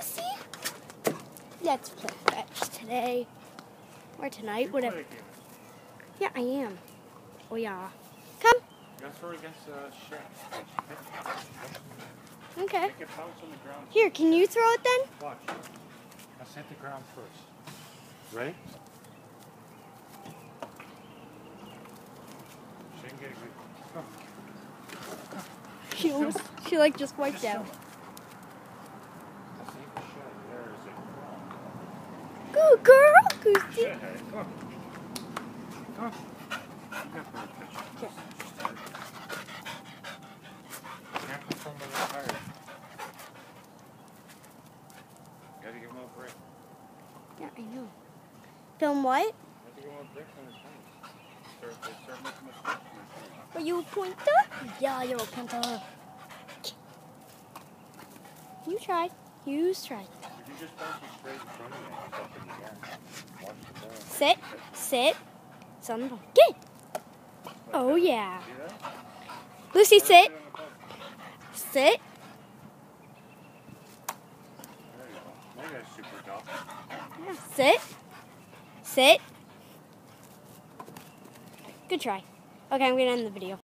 Lucy? Let's play fetch today. Or tonight, whatever. Yeah, I am. Oh, yeah. Come. You gotta throw it against the shed. Okay. Make it bounce on the ground. Here, can you throw it then? Watch. Let's hit the ground first. Ready? She can get a good. Come. She like just wiped out. Let's hit the shed. There is it. Good girl, Goosey. Shed, hey. Come on. Come on. You got the picture. Okay. Can't put someone in the tire. Gotta give him a break. Yeah, I know. Film what? Gotta give him a break on his hands. They start making mistakes. Are you a pointer? Yeah, you're a pointer. You try. You try. If you just bounce it straight in front of you and step in the air, watch the ball. Sit. Sit. Son, get. Oh, yeah. See that? Lucy, sit. Sit. There you go. Maybe that's super tough. Yeah. Sit. Sit. Good try. Okay, I'm going to end the video.